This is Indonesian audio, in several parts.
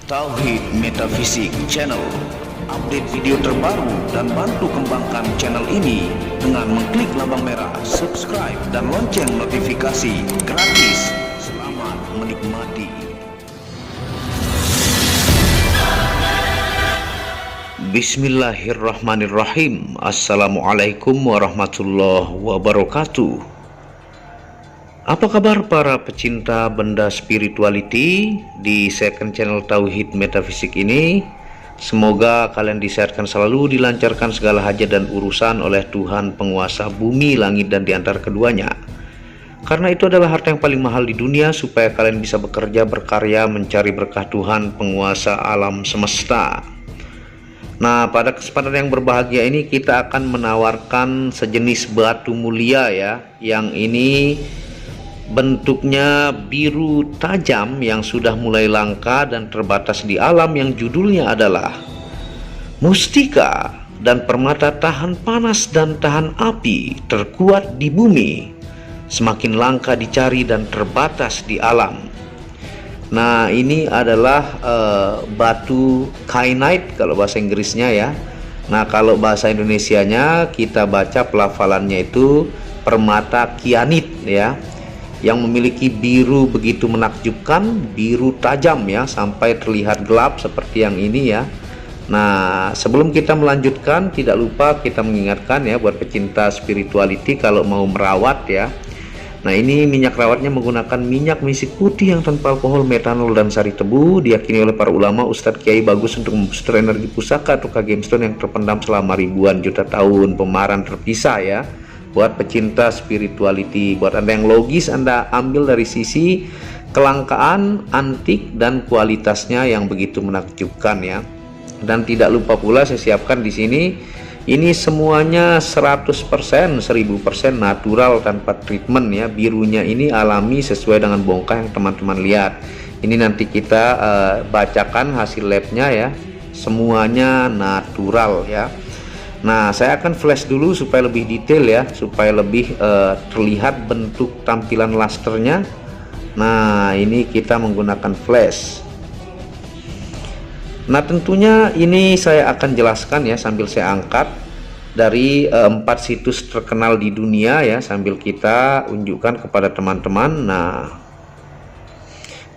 Tauhid Metafisik Channel. Update video terbaru dan bantu kembangkan channel ini dengan mengklik lambang merah subscribe dan lonceng notifikasi gratis. Selamat menikmati. Bismillahirrahmanirrahim. Assalamualaikum warahmatullahi wabarakatuh. Apa kabar para pecinta benda spirituality di second channel Tauhid Metafisik ini? Semoga kalian disehatkan selalu, dilancarkan segala hajat dan urusan oleh Tuhan penguasa bumi, langit, dan di antara keduanya. Karena itu adalah harta yang paling mahal di dunia, supaya kalian bisa bekerja, berkarya, mencari berkah Tuhan penguasa alam semesta. Nah, pada kesempatan yang berbahagia ini kita akan menawarkan sejenis batu mulia ya, yang ini bentuknya biru tajam yang sudah mulai langka dan terbatas di alam, yang judulnya adalah mustika dan permata tahan panas dan tahan api terkuat di bumi, semakin langka dicari dan terbatas di alam. Nah, ini adalah batu kyanite kalau bahasa Inggrisnya ya. Nah, kalau bahasa Indonesianya kita baca pelafalannya itu permata kyanit ya, yang memiliki biru begitu menakjubkan, biru tajam ya, sampai terlihat gelap seperti yang ini ya. Nah, sebelum kita melanjutkan, tidak lupa kita mengingatkan ya buat pecinta spirituality kalau mau merawat ya. Nah, ini minyak rawatnya menggunakan minyak misik putih yang tanpa alkohol, metanol, dan sari tebu. Diyakini oleh para ulama, ustadz, kiai, bagus untuk membooster energi pusaka atau gemstone yang terpendam selama ribuan juta tahun, pemaharan terpisah ya. Buat pecinta spirituality, buat Anda yang logis, Anda ambil dari sisi kelangkaan, antik, dan kualitasnya yang begitu menakjubkan ya. Dan tidak lupa pula saya siapkan di sini, ini semuanya 100%, 1000% natural tanpa treatment ya. Birunya ini alami sesuai dengan bongkah yang teman-teman lihat. Ini nanti kita bacakan hasil labnya ya. Semuanya natural ya. Nah, saya akan flash dulu supaya lebih detail ya, supaya lebih terlihat bentuk tampilan lusternya. Nah, ini kita menggunakan flash. Nah, tentunya ini saya akan jelaskan ya sambil saya angkat dari 4 situs terkenal di dunia ya, sambil kita unjukkan kepada teman-teman. Nah,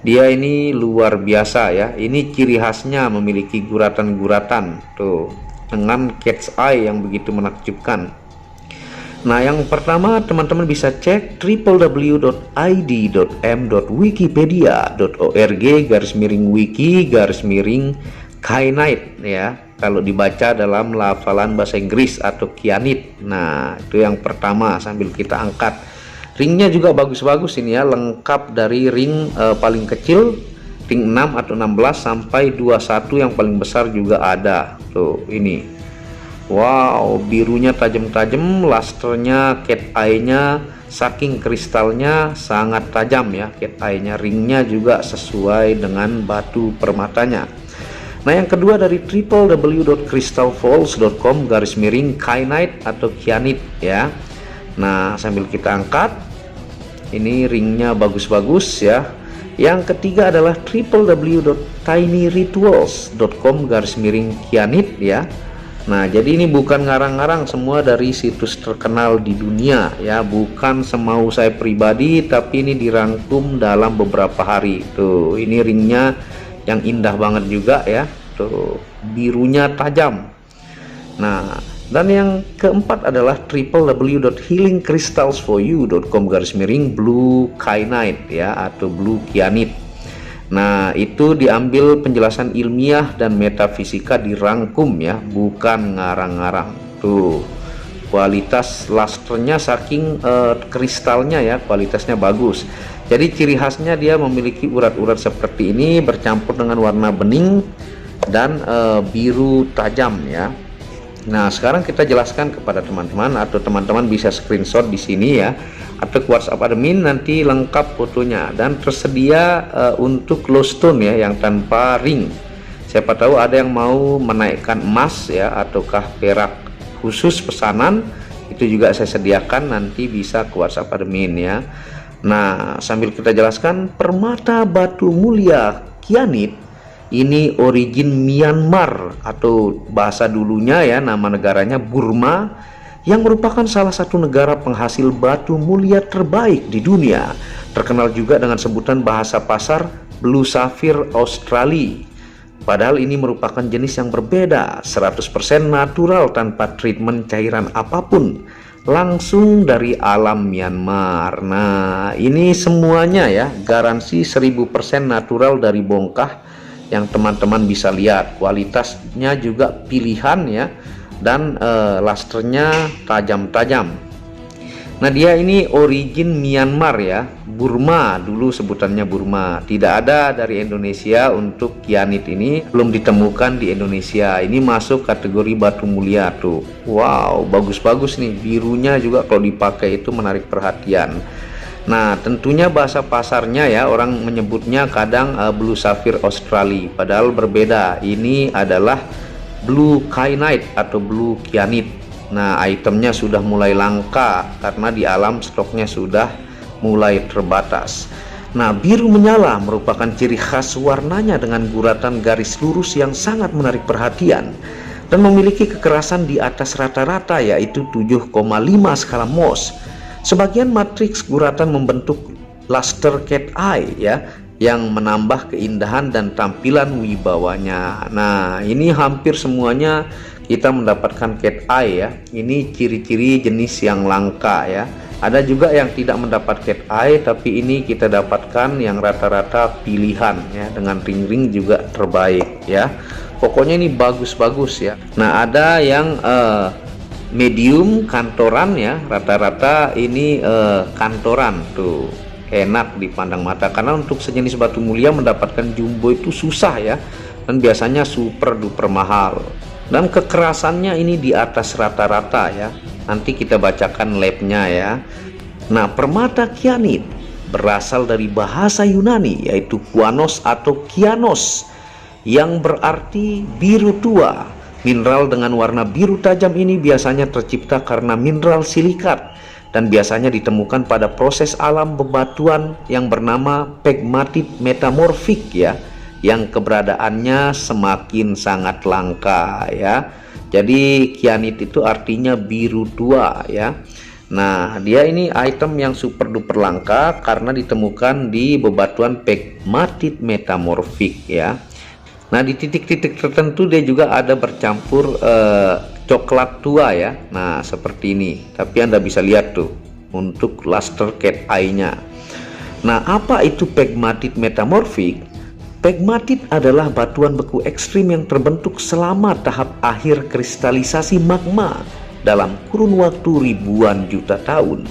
dia ini luar biasa ya. Ini ciri khasnya memiliki guratan-guratan tuh, dengan cat's eye yang begitu menakjubkan. Nah, yang pertama teman-teman bisa cek www.id.m.wiki.org/wiki/kyanite ya, kalau dibaca dalam lafalan bahasa Inggris, atau kyanit. Nah, itu yang pertama sambil kita angkat. Ringnya juga bagus-bagus ini ya, lengkap dari ring paling kecil, ring 6 atau 16 sampai 21 yang paling besar juga ada. Tuh, ini. Wow, birunya tajam-tajam, lusternya, cat eye-nya, saking kristalnya sangat tajam ya cat eye-nya. Ringnya juga sesuai dengan batu permatanya. Nah, yang kedua dari www.crystalfalls.com/kyanite atau kyanit ya. Nah, sambil kita angkat, ini ringnya bagus-bagus ya. Yang ketiga adalah www.tinyrituals.com/kyanit ya. Nah, jadi ini bukan ngarang-ngarang, semua dari situs terkenal di dunia ya, bukan semau saya pribadi, tapi ini dirangkum dalam beberapa hari. Tuh, ini ringnya yang indah banget juga ya. Tuh, birunya tajam. Nah, dan yang keempat adalah www.healingcrystalsforyou.com/blue kyanite ya, atau blue kyanit. Nah, itu diambil penjelasan ilmiah dan metafisika, dirangkum ya, bukan ngarang-ngarang. Tuh, kualitas lusternya saking kristalnya ya, kualitasnya bagus. Jadi ciri khasnya dia memiliki urat-urat seperti ini bercampur dengan warna bening dan biru tajam ya. Nah, sekarang kita jelaskan kepada teman-teman, atau teman-teman bisa screenshot di sini ya, atau ke WhatsApp admin, nanti lengkap fotonya. Dan tersedia untuk low stone ya, yang tanpa ring. Siapa tahu ada yang mau menaikkan emas ya, ataukah perak khusus pesanan, itu juga saya sediakan, nanti bisa ke WhatsApp admin ya. Nah, sambil kita jelaskan, permata batu mulia kyanit Ini origin Myanmar atau bahasa dulunya ya, nama negaranya Burma, yang merupakan salah satu negara penghasil batu mulia terbaik di dunia. Terkenal juga dengan sebutan bahasa pasar Blue Sapphire Australia. Padahal ini merupakan jenis yang berbeda, 100% natural tanpa treatment cairan apapun, langsung dari alam Myanmar. Nah, ini semuanya ya, garansi 1000% natural dari bongkah yang teman-teman bisa lihat. Kualitasnya juga pilihan ya, dan lusternya tajam-tajam. Nah, dia ini origin Myanmar ya, Burma dulu sebutannya Burma. Tidak ada dari Indonesia untuk kyanit ini, belum ditemukan di Indonesia. Ini masuk kategori batu mulia tuh. Wow, bagus-bagus nih, birunya juga kalau dipakai itu menarik perhatian. Nah, tentunya bahasa pasarnya ya, orang menyebutnya kadang Blue Sapphire Australia, padahal berbeda. Ini adalah Blue Kyanite atau Blue Kyanite. Nah, itemnya sudah mulai langka karena di alam stoknya sudah mulai terbatas. Nah, biru menyala merupakan ciri khas warnanya dengan guratan garis lurus yang sangat menarik perhatian dan memiliki kekerasan di atas rata-rata, yaitu 7,5 skala Mohs. Sebagian matriks guratan membentuk luster cat eye ya, yang menambah keindahan dan tampilan wibawanya. Nah, ini hampir semuanya kita mendapatkan cat eye ya. Ini ciri-ciri jenis yang langka ya. Ada juga yang tidak mendapat cat eye, tapi ini kita dapatkan yang rata-rata pilihan ya, dengan ring-ring juga terbaik ya. Pokoknya ini bagus-bagus ya. Nah, ada yang medium kantoran ya, rata-rata ini kantoran tuh, enak dipandang mata. Karena untuk sejenis batu mulia mendapatkan jumbo itu susah ya, dan biasanya super duper mahal. Dan kekerasannya ini di atas rata-rata ya. Nanti kita bacakan labnya ya. Nah, permata kyanit berasal dari bahasa Yunani, yaitu kuanos atau kianos, yang berarti biru tua. Mineral dengan warna biru tajam ini biasanya tercipta karena mineral silikat dan biasanya ditemukan pada proses alam bebatuan yang bernama pegmatit metamorfik ya, yang keberadaannya semakin sangat langka ya. Jadi kyanit itu artinya biru tua ya. Nah, dia ini item yang super duper langka karena ditemukan di bebatuan pegmatit metamorfik ya. Nah, di titik-titik tertentu dia juga ada bercampur coklat tua ya. Nah, seperti ini. Tapi Anda bisa lihat tuh untuk luster cat eye-nya. Nah, apa itu pegmatit metamorfik? Pegmatit adalah batuan beku ekstrim yang terbentuk selama tahap akhir kristalisasi magma dalam kurun waktu ribuan juta tahun.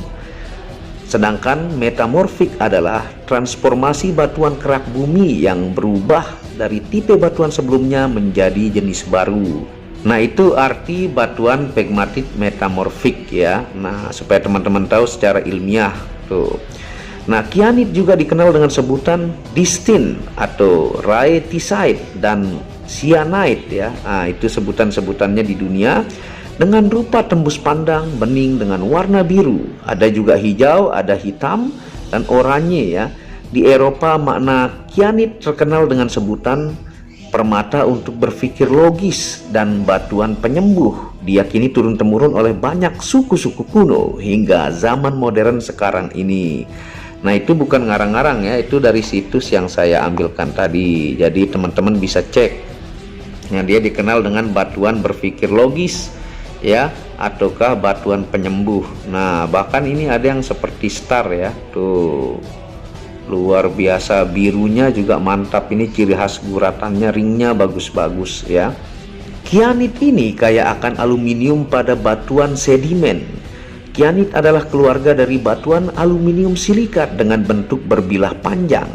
Sedangkan metamorfik adalah transformasi batuan kerak bumi yang berubah dari tipe batuan sebelumnya menjadi jenis baru. Nah, itu arti batuan pegmatit metamorfik ya. Nah, supaya teman-teman tahu secara ilmiah tuh. Nah, kyanit juga dikenal dengan sebutan distin atau rhytisite dan cyanide ya. Nah, itu sebutan-sebutannya di dunia, dengan rupa tembus pandang bening dengan warna biru. Ada juga hijau, ada hitam dan oranye ya. Di Eropa makna kyanit terkenal dengan sebutan permata untuk berpikir logis dan batuan penyembuh. Diyakini turun-temurun oleh banyak suku-suku kuno hingga zaman modern sekarang ini. Nah, itu bukan ngarang-ngarang ya, itu dari situs yang saya ambilkan tadi. Jadi teman-teman bisa cek. Nah, dia dikenal dengan batuan berpikir logis ya, ataukah batuan penyembuh. Nah, bahkan ini ada yang seperti star ya. Tuh. Luar biasa, birunya juga mantap. Ini ciri khas guratannya, ringnya bagus-bagus ya. Kyanit ini kaya akan aluminium pada batuan sedimen. Kyanit adalah keluarga dari batuan aluminium silikat dengan bentuk berbilah panjang.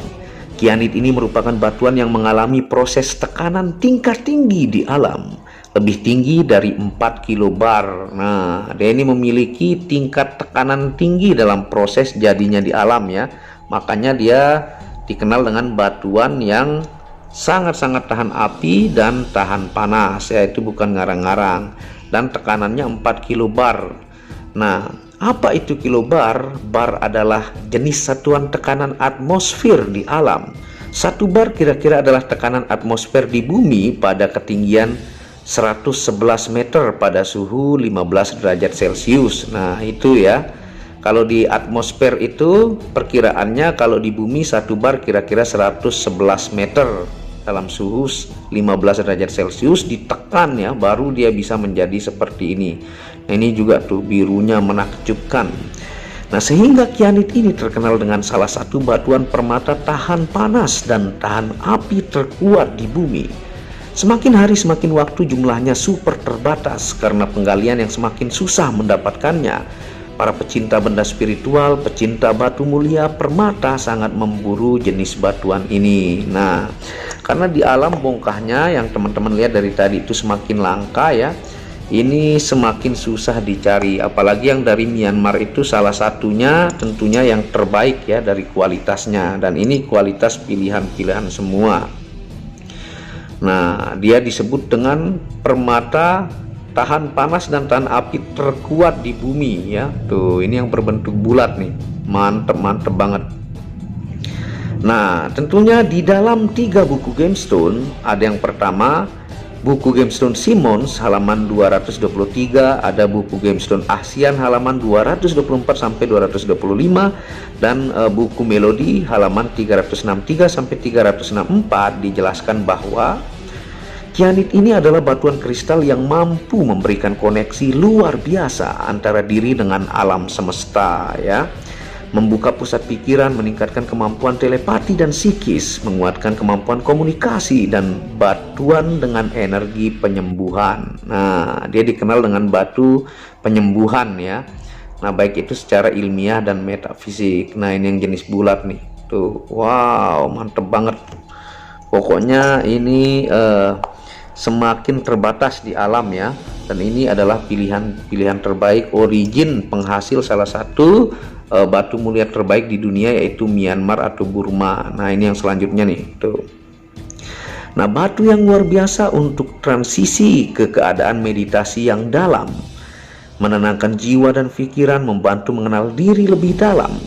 Kyanit ini merupakan batuan yang mengalami proses tekanan tingkat tinggi di alam, lebih tinggi dari 4 kilobar. Nah, dia ini memiliki tingkat tekanan tinggi dalam proses jadinya di alam ya. Makanya dia dikenal dengan batuan yang sangat-sangat tahan api dan tahan panas, yaitu bukan ngarang-ngarang, dan tekanannya 4 kilobar. Nah, apa itu kilobar? Bar adalah jenis satuan tekanan atmosfer di alam. 1 bar kira-kira adalah tekanan atmosfer di bumi pada ketinggian 111 meter pada suhu 15 derajat Celcius. Nah itu ya, kalau di atmosfer itu perkiraannya kalau di bumi 1 bar kira-kira 111 meter dalam suhu 15 derajat Celcius ditekan ya, baru dia bisa menjadi seperti ini. Nah ini juga tuh birunya menakjubkan. Nah sehingga kianit ini terkenal dengan salah satu batuan permata tahan panas dan tahan api terkuat di bumi. Semakin hari semakin waktu jumlahnya super terbatas karena penggalian yang semakin susah mendapatkannya. Para pecinta benda spiritual, pecinta batu mulia, permata sangat memburu jenis batuan ini. Nah, karena di alam bongkahnya yang teman-teman lihat dari tadi itu semakin langka ya, ini semakin susah dicari. Apalagi yang dari Myanmar itu salah satunya tentunya yang terbaik ya dari kualitasnya, dan ini kualitas pilihan-pilihan semua. Nah, dia disebut dengan permata tahan panas dan tahan api terkuat di bumi ya. Tuh, ini yang berbentuk bulat nih. Mantep banget. Nah, tentunya di dalam 3 buku gemstone, ada yang pertama buku gemstone Simmons halaman 223, ada buku gemstone ASEAN halaman 224 sampai 225, dan buku Melody halaman 363 sampai 364 dijelaskan bahwa kianit ini adalah batuan kristal yang mampu memberikan koneksi luar biasa antara diri dengan alam semesta ya. Membuka pusat pikiran, meningkatkan kemampuan telepati dan psikis, menguatkan kemampuan komunikasi, dan batuan dengan energi penyembuhan. Nah, dia dikenal dengan batu penyembuhan ya. Nah, baik itu secara ilmiah dan metafisik. Nah, ini yang jenis bulat nih. Tuh, wow, mantep banget. Pokoknya ini semakin terbatas di alam ya. Dan ini adalah pilihan terbaik, origin penghasil salah satu batu mulia terbaik di dunia, yaitu Myanmar atau Burma. Nah ini yang selanjutnya nih tuh. Nah batu yang luar biasa untuk transisi ke keadaan meditasi yang dalam, menenangkan jiwa dan pikiran, membantu mengenal diri lebih dalam,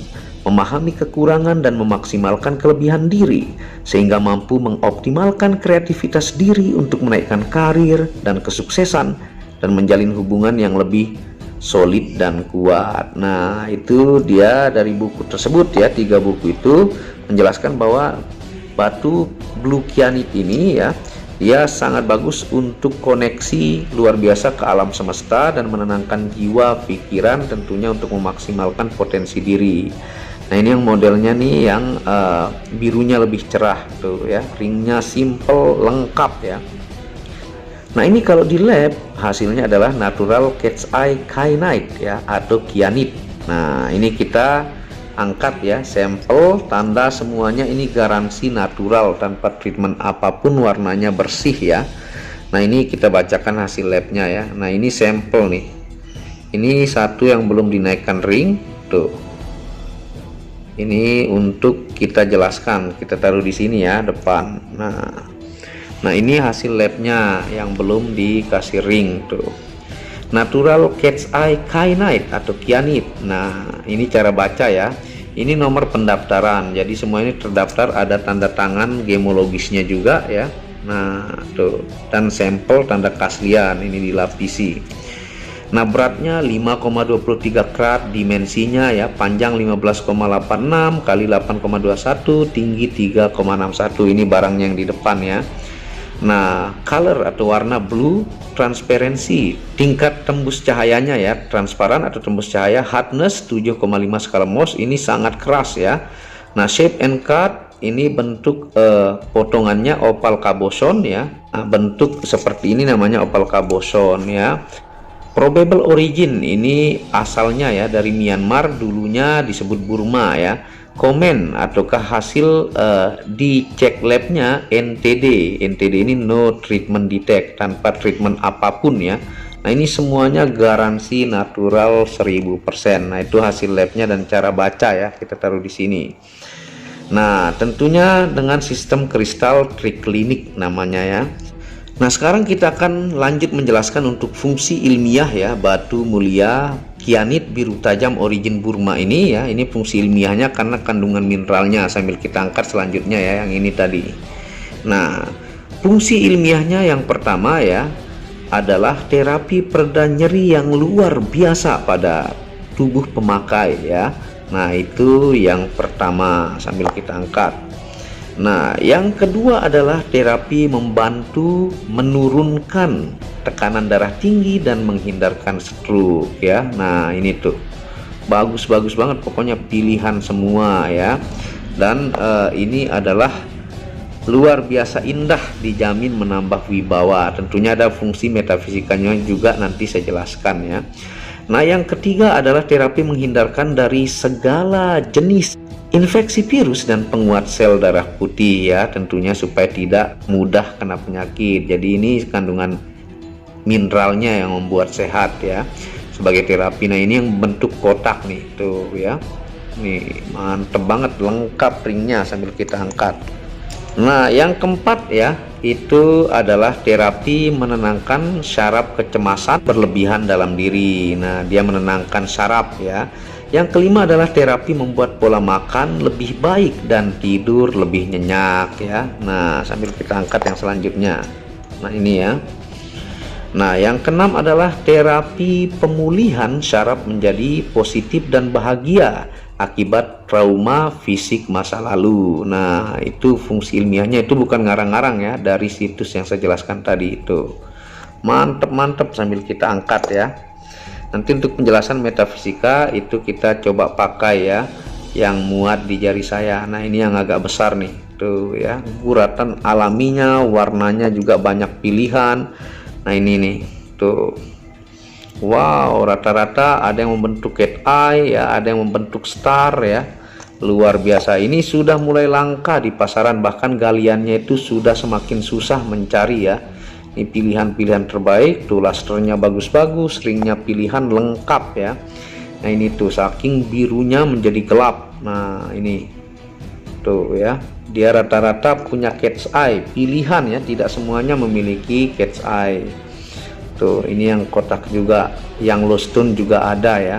memahami kekurangan dan memaksimalkan kelebihan diri, sehingga mampu mengoptimalkan kreativitas diri untuk menaikkan karir dan kesuksesan dan menjalin hubungan yang lebih solid dan kuat. Nah itu dia dari buku tersebut ya, 3 buku itu menjelaskan bahwa batu blue kianit ini ya, dia sangat bagus untuk koneksi luar biasa ke alam semesta dan menenangkan jiwa pikiran, tentunya untuk memaksimalkan potensi diri. Nah ini yang modelnya nih yang birunya lebih cerah tuh ya, ringnya simple lengkap ya. Nah ini kalau di lab hasilnya adalah natural cat's eye kyanite ya, atau kianit. Nah ini kita angkat ya sampel, tanda semuanya ini garansi natural tanpa treatment apapun, warnanya bersih ya. Nah ini kita bacakan hasil labnya ya. Nah ini sampel nih, ini satu yang belum dinaikkan ring tuh. Ini untuk kita jelaskan, kita taruh di sini ya depan. Nah ini hasil labnya yang belum dikasih ring tuh, natural cat's eye kyanite atau kianit. Nah ini cara baca ya, ini nomor pendaftaran, jadi semua ini terdaftar, ada tanda tangan gemologisnya juga ya. Nah tuh, dan sampel tanda keaslian ini dilapisi. Nah beratnya 5,23 karat, dimensinya ya, panjang 15,86 kali 8,21, tinggi 3,61. Ini barangnya yang di depan ya. Nah color atau warna blue, transparency, tingkat tembus cahayanya ya, transparan atau tembus cahaya, hardness 7,5 skala Mohs, ini sangat keras ya. Nah shape and cut, ini bentuk potongannya opal cabochon ya. Nah, bentuk seperti ini namanya opal cabochon ya. Probable origin, ini asalnya ya dari Myanmar, dulunya disebut Burma ya. Komen ataukah hasil dicek labnya NTD. NTD ini no treatment detect, tanpa treatment apapun ya. Nah ini semuanya garansi natural 1000%. Nah itu hasil labnya dan cara baca ya, kita taruh di sini. Nah tentunya dengan sistem kristal triclinic namanya ya. Nah sekarang kita akan lanjut menjelaskan untuk fungsi ilmiah ya batu mulia Kyanit biru tajam origin Burma ini ya, ini fungsi ilmiahnya karena kandungan mineralnya. Sambil kita angkat selanjutnya ya, yang ini tadi. Nah, fungsi ilmiahnya yang pertama ya adalah terapi pereda nyeri yang luar biasa pada tubuh pemakai ya. Nah, itu yang pertama, sambil kita angkat. Nah, yang kedua adalah terapi membantu menurunkan tekanan darah tinggi dan menghindarkan stroke ya. Nah, ini tuh bagus-bagus banget, pokoknya pilihan semua ya. Dan ini adalah luar biasa indah, dijamin menambah wibawa. Tentunya ada fungsi metafisikanya juga, nanti saya jelaskan ya. Nah, yang ketiga adalah terapi menghindarkan dari segala jenis infeksi virus dan penguat sel darah putih ya, tentunya supaya tidak mudah kena penyakit. Jadi ini kandungan mineralnya yang membuat sehat ya, sebagai terapi. Nah, ini yang bentuk kotak nih tuh ya, nih mantep banget, lengkap ringnya, sambil kita angkat. Nah, yang keempat ya, itu adalah terapi menenangkan syaraf kecemasan berlebihan dalam diri. Nah, dia menenangkan syaraf ya. Yang kelima adalah terapi membuat pola makan lebih baik dan tidur lebih nyenyak ya. Nah, sambil kita angkat yang selanjutnya. Nah, ini ya. Nah, yang keenam adalah terapi pemulihan syaraf menjadi positif dan bahagia akibat trauma fisik masa lalu. Nah, itu fungsi ilmiahnya, itu bukan ngarang-ngarang ya, dari situs yang saya jelaskan tadi itu. Mantep-mantep, sambil kita angkat ya. Nanti untuk penjelasan metafisika itu kita coba pakai ya, yang muat di jari saya. Nah, ini yang agak besar nih tuh ya, guratan alaminya, warnanya juga banyak pilihan. Nah, ini nih tuh, wow, rata-rata ada yang membentuk cat eye ya, ada yang membentuk star ya, luar biasa. Ini sudah mulai langka di pasaran, bahkan galiannya itu sudah semakin susah mencari ya. Ini pilihan-pilihan terbaik tuh, lusternya bagus-bagus, ringnya pilihan lengkap ya. Nah, ini tuh saking birunya menjadi gelap. Nah, ini tuh ya, dia rata-rata punya cat's eye pilihan ya, tidak semuanya memiliki cat's eye. Tuh, ini yang kotak juga, yang low stone juga ada ya.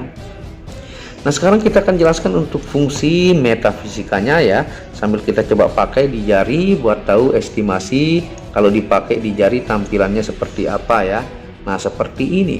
Nah, sekarang kita akan jelaskan untuk fungsi metafisikanya ya, sambil kita coba pakai di jari buat tahu estimasi kalau dipakai di jari tampilannya seperti apa ya. Nah, seperti ini.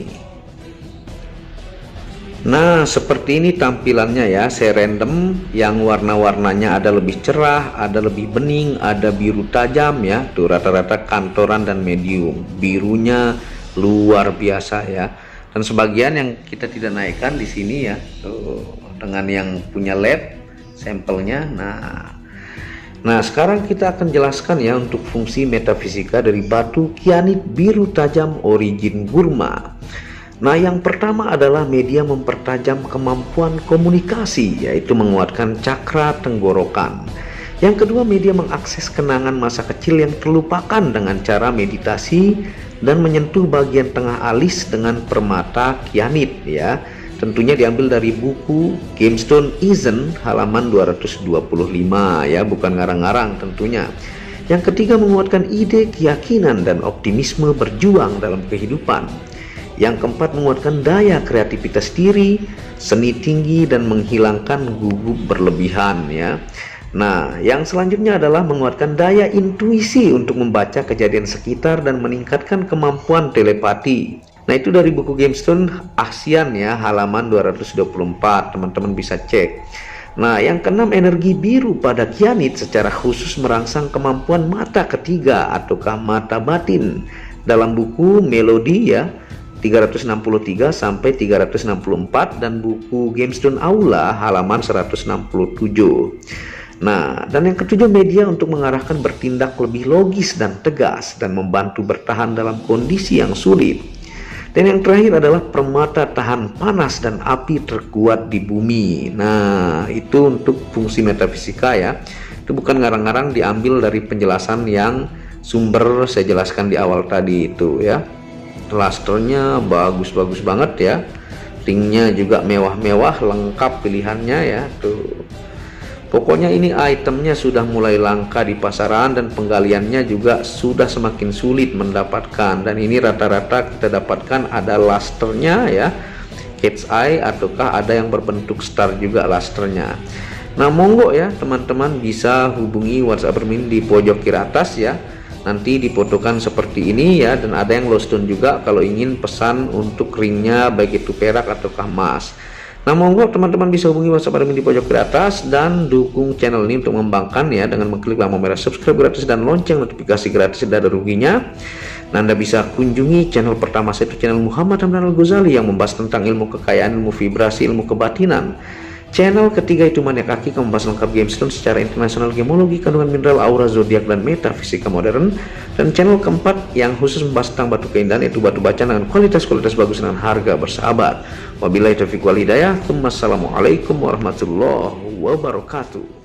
Nah, seperti ini tampilannya ya, saya random, yang warna-warnanya ada lebih cerah, ada lebih bening, ada biru tajam ya. Tuh, rata-rata kantoran dan medium. Birunya luar biasa ya. Dan sebagian yang kita tidak naikkan di sini ya, tuh, dengan yang punya lab sampelnya. Nah, sekarang kita akan jelaskan ya untuk fungsi metafisika dari batu kyanit biru tajam origin Burma. Nah, yang pertama adalah media mempertajam kemampuan komunikasi, yaitu menguatkan cakra tenggorokan. Yang kedua, media mengakses kenangan masa kecil yang terlupakan dengan cara meditasi dan menyentuh bagian tengah alis dengan permata kyanit ya. Tentunya diambil dari buku Gemstone Eisen halaman 225 ya, bukan ngarang-ngarang tentunya. Yang ketiga, menguatkan ide, keyakinan dan optimisme berjuang dalam kehidupan. Yang keempat, menguatkan daya kreativitas diri, seni tinggi dan menghilangkan gugup berlebihan ya. Nah, yang selanjutnya adalah menguatkan daya intuisi untuk membaca kejadian sekitar dan meningkatkan kemampuan telepati. Nah, itu dari buku Gemstone ASEAN ya, halaman 224, teman-teman bisa cek. Nah, yang keenam, energi biru pada kyanit secara khusus merangsang kemampuan mata ketiga ataukah mata batin. Dalam buku Melodi ya, 363 sampai 364 dan buku Gemstone Aula halaman 167. Nah, dan yang ketujuh, media untuk mengarahkan bertindak lebih logis dan tegas dan membantu bertahan dalam kondisi yang sulit. Dan yang terakhir adalah permata tahan panas dan api terkuat di bumi. Nah, itu untuk fungsi metafisika ya. Itu bukan ngarang-ngarang, diambil dari penjelasan yang sumber saya jelaskan di awal tadi itu ya. Lusternya bagus-bagus banget ya. Ringnya juga mewah-mewah, lengkap pilihannya ya tuh. Pokoknya ini itemnya sudah mulai langka di pasaran dan penggaliannya juga sudah semakin sulit mendapatkan. Dan ini rata-rata kita dapatkan ada lusternya ya, cat's eye ataukah ada yang berbentuk star juga lusternya. Nah, monggo ya teman-teman bisa hubungi WhatsApp admin di pojok kiri atas ya. Nanti difotokan seperti ini ya, dan ada yang low stone juga kalau ingin pesan untuk ringnya baik itu perak ataukah emas. Nah, monggo teman-teman bisa hubungi WhatsApp admin di pojok kiri atas dan dukung channel ini untuk mengembangkan ya dengan mengklik tombol merah subscribe gratis dan lonceng notifikasi gratis, tidak ada ruginya. Nah, Anda bisa kunjungi channel pertama saya, itu channel Muhammad Hamdan Al-Ghazali yang membahas tentang ilmu kekayaan, ilmu vibrasi, ilmu kebatinan. Channel ketiga itu Maniak Akik, membahas lengkap gemstone secara internasional, gemologi, kandungan mineral, aura, zodiak, dan metafisika modern. Dan channel keempat yang khusus membahas tentang batu keindahan, yaitu batu bacaan dengan kualitas bagus dengan harga bersahabat. Wabillahi taufiq wal hidayah. Wassalamualaikum warahmatullahi wabarakatuh.